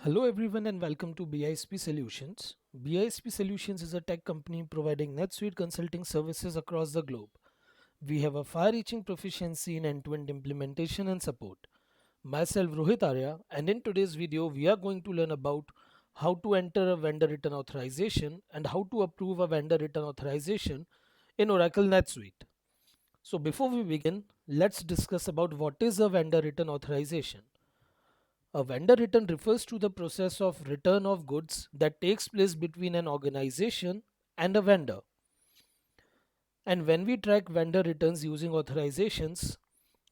Hello everyone and welcome to BISP Solutions. BISP Solutions is a tech company providing NetSuite consulting services across the globe. We have a far-reaching proficiency in end-to-end implementation and support. Myself Rohit Arya, and in today's video we are going to learn about how to enter a vendor return authorization and how to approve a vendor return authorization in Oracle NetSuite. So before we begin, let's discuss about what is a vendor return authorization. A vendor return refers to the process of return of goods that takes place between an organization and a vendor. And when we track vendor returns using authorizations,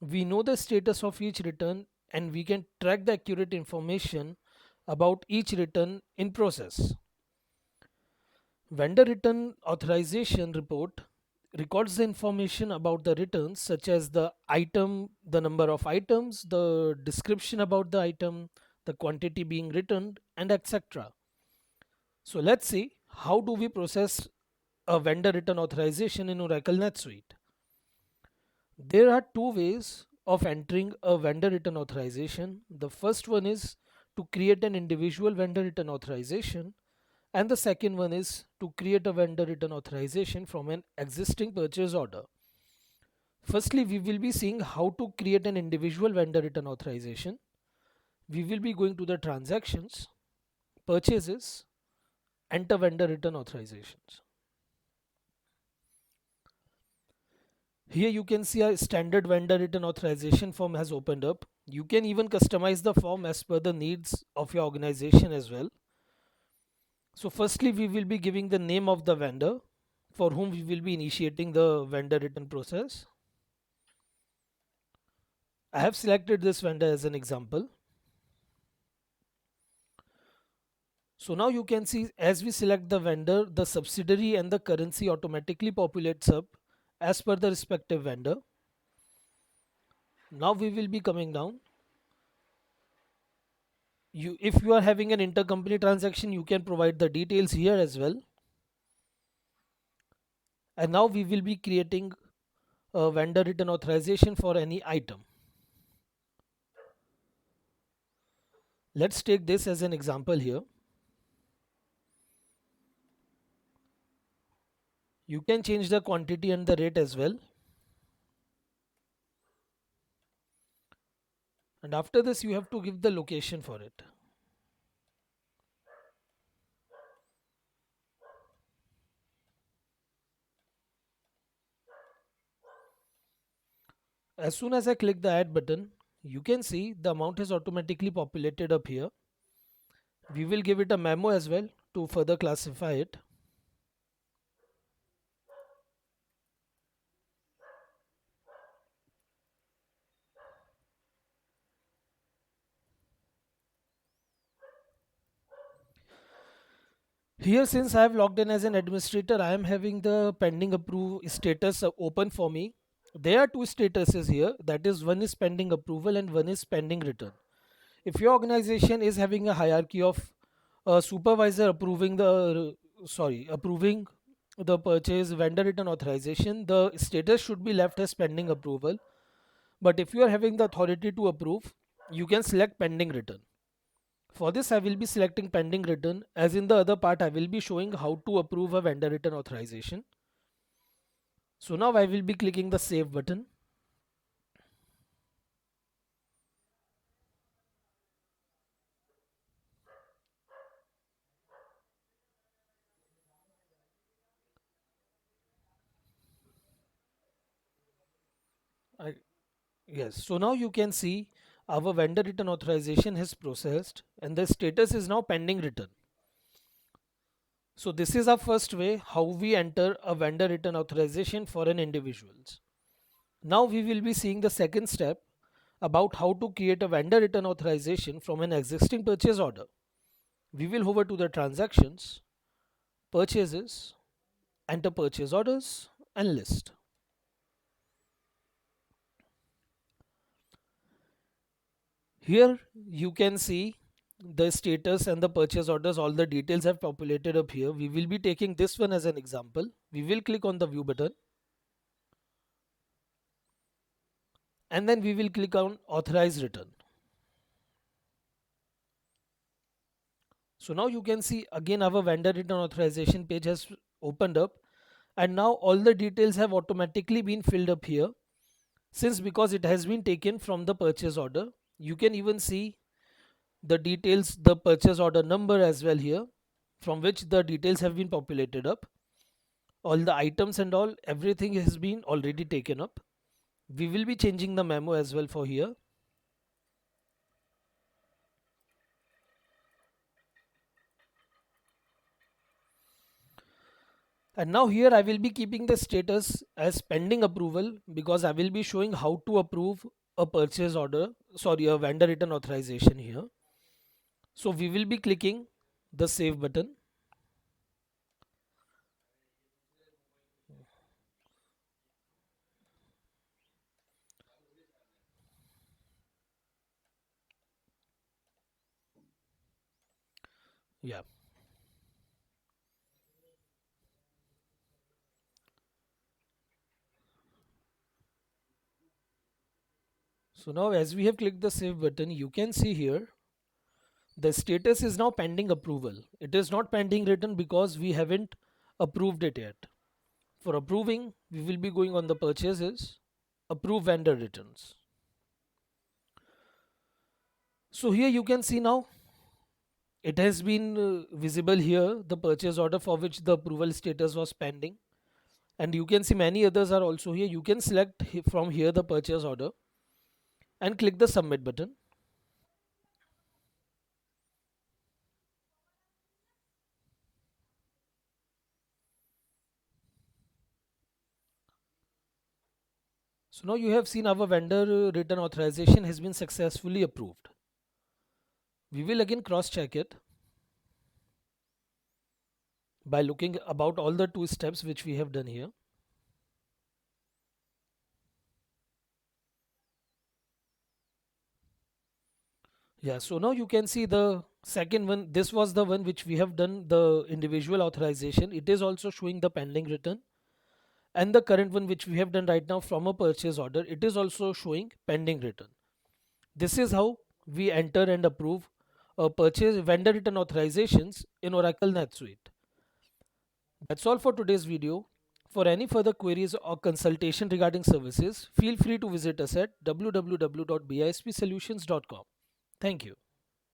we know the status of each return and we can track the accurate information about each return in process. Vendor return authorization report records the information about the returns such as the item, the number of items, the description about the item, the quantity being returned, and etc. So let's see how do we process a vendor return authorization in Oracle NetSuite. There are two ways of entering a vendor return authorization. The first one is to create an individual vendor return authorization, and the second one is to create a vendor return authorization from an existing purchase order. Firstly, we will be seeing how to create an individual vendor return authorization. We will be going to the transactions, purchases, enter vendor return authorizations. Here you can see a standard vendor return authorization form has opened up. You can even customize the form as per the needs of your organization as well. So firstly, we will be giving the name of the vendor for whom we will be initiating the vendor return process. I have selected this vendor as an example. So now you can see as we select the vendor, the subsidiary and the currency automatically populates up as per the respective vendor. Now we will be coming down. If you are having an intercompany transaction, you can provide the details here as well. And now we will be creating a vendor return authorization for any item. Let's take this as an example here. You can change the quantity and the rate as well. And after this, you have to give the location for it. As soon as I click the add button, you can see the amount is automatically populated up here. We will give it a memo as well to further classify it. Here, since I have logged in as an administrator, I am having the pending approve status open for me. There are two statuses here, that is, one is pending approval and one is pending return. If your organization is having a hierarchy of a supervisor approving the purchase vendor return authorization, the status should be left as pending approval. But if you are having the authority to approve, you can select pending return. For this, I will be selecting pending return, as in the other part I will be showing how to approve a vendor return authorization. So now I will be clicking the save button. I, yes, so now you can see our vendor return authorization has processed and the status is now pending return. So this is our first way how we enter a vendor return authorization for an individuals. Now we will be seeing the second step about how to create a vendor return authorization from an existing purchase order. We will hover to the transactions, purchases, enter purchase orders and list. Here you can see the status and the purchase orders, all the details have populated up here. We will be taking this one as an example. We will click on the view button and then we will click on authorize return. So now you can see again our vendor return authorization page has opened up, and now all the details have automatically been filled up here. Since because it has been taken from the purchase order, you can even see the details, the purchase order number as well here, from which the details have been populated up. All the items and all, everything has been already taken up. We will be changing the memo as well for here. And now here I will be keeping the status as pending approval, because I will be showing how to approve a purchase order, sorry, a vendor return authorization here. So we will be clicking the save button. Yeah. So now as we have clicked the save button, you can see here the status is now pending approval. It is not pending return because we haven't approved it yet. For approving, we will be going on the purchases, approve vendor returns. So here you can see now it has been visible here the purchase order for which the approval status was pending, and you can see many others are also here. You can select from here the purchase order and click the submit button. So now you have seen our vendor return authorization has been successfully approved. We will again cross check it by looking about all the two steps which we have done here. Yeah, so now you can see the second one. This was the one which we have done the individual authorization. It is also showing the pending return. And the current one which we have done right now from a purchase order, it is also showing pending return. This is how we enter and approve a purchase vendor return authorizations in Oracle NetSuite. That's all for today's video. For any further queries or consultation regarding services, feel free to visit us at www.bispsolutions.com. Thank you.